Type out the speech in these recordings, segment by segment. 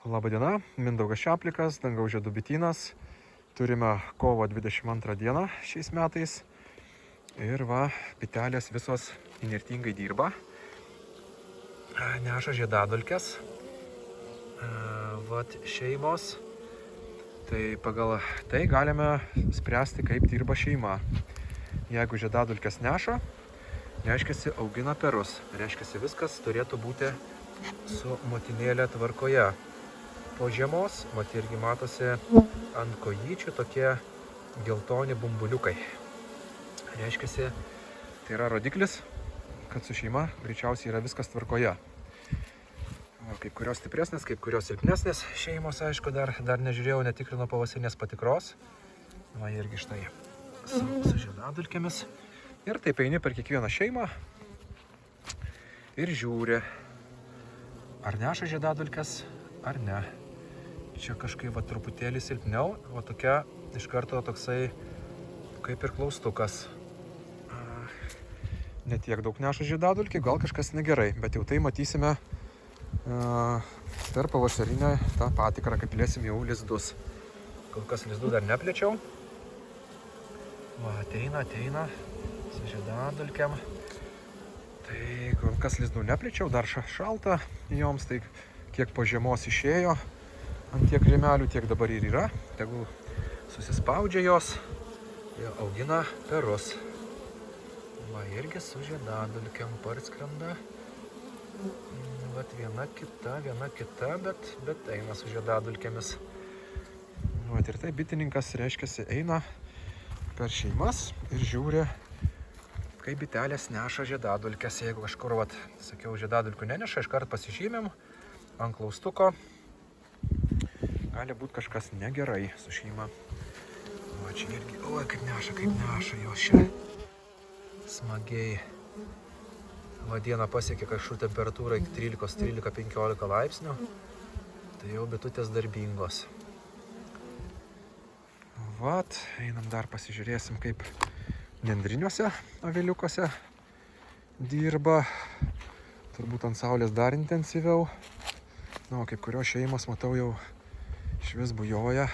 Labadiena, Mindaugas Šeplikas, Dangaus žiedų bitynas. Turime kovo 22 dieną šiais metais. Ir va, bitelės visos įnirtingai dirba. Neša žiedadulkes. Vat šeimos. Tai pagal tai galime spręsti, kaip dirba šeima. Jeigu žiedadulkes neša, reiškia augina perus. Reiškia viskas turėtų būti su motinėlė tvarkoje. Po žiemos, irgi matosi ant kojyčių tokie geltoni bumbuliukai. Reiškia, tai yra rodiklis, kad su šeima greičiausiai yra viskas tvarkoje. Kaip kurios stipresnės, kaip kurios silpnesnės šeimos, aišku, dar nežiūrėjau, netikrino pavasarinės patikros. Va irgi štai su žiedadulkėmis. Ir taip eini per kiekvieną šeimą ir žiūri, ar neša žiedadulkes, ar ne. Čia kažkaip va, truputėlį silpniau, o tokia iš karto toksai kaip ir klaustukas. Netiek daug neša žiedadulkį, gal kažkas negerai, bet jau tai matysime per pavasarinę tą patikrą, kaip plėsim jau lizdus. Kol kas lizdų dar neplėčiau. Va, ateina su žiedadulkėm. Tai kol kas lizdų neplėčiau, dar šalta joms, tai kiek po žiemos išėjo ant tiek rėmelių, tiek dabar ir yra. Tegul susispaudžia jos, jie augina perus. Va, irgi su žiedadulkėm parskrenda. Vat viena kita, bet eina su žiedadulkėmis. Vat ir tai bitininkas, reiškia, eina per šeimas ir žiūri, kaip bitelės neša žiedadulkes. Jeigu kažkur, vat, sakiau, žiedadulkių neneša, iškart pasižymėm ant klaustuko. Gali būti kažkas negerai su šeima. O čia irgi, oi, kaip neša jos čia. Smagiai. Va, dieną pasiekė kažkur temperatūra iki 13-15 laipsnių. Tai jau bitutės darbingos. Vat, einam dar pasižiūrėsim, kaip nendriniuose aviliukuose dirba. Turbūt ant saulės dar intensyviau. Na, kaip kurios šeimos, matau, jau švis bujoja.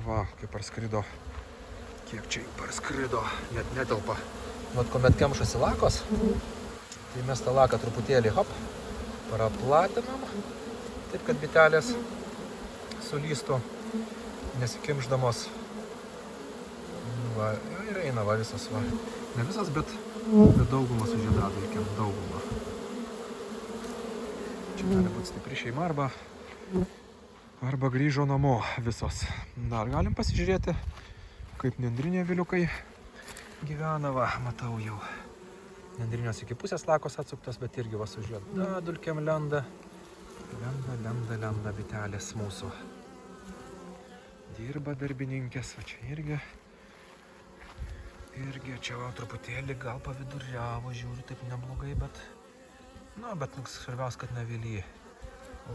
Va, kaip parskrido. Kiek čia jų parskrido, net netelpa. Vat, kuomet kemšasi lakos, tai mes tą laką truputėlį, praplatinam, taip, kad bitelės sulystų, nesikimšdamos. Va, ir eina va visas, va. Ne visas, bet daugumą su žiedadulkėm, daugumą. Čia gali būti stipri šeima arba grįžo namo visos. Dar galim pasižiūrėti, kaip nendriniai aviliukai gyvena. Va, matau jau. Nendrinios iki pusės lakos atsuktos, bet irgi va su žiedadulkėm lenda. Lenda bitelės mūsų. Dirba darbininkės, va čia irgi. Čia va truputėlį gal paviduriavo, žiūri taip neblogai, bet svarbiausia, kad nevilyja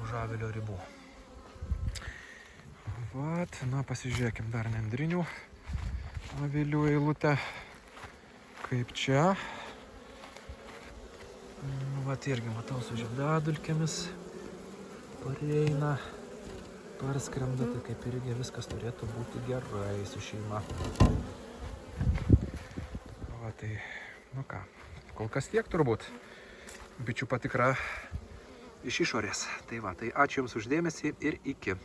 už avilio ribų. Vat, pasižiūrėkim dar nendrinių avilių eilutę. Kaip čia. Vat irgi matau su žiedadulkėmis. Pareina, parskrenda, tai kaip irgi viskas turėtų būti gerai su šeima. Va, tai, ką, kol kas tiek turbūt. Bičių patikra iš išorės. Tai va, tai ačiū Jums už dėmesį ir iki.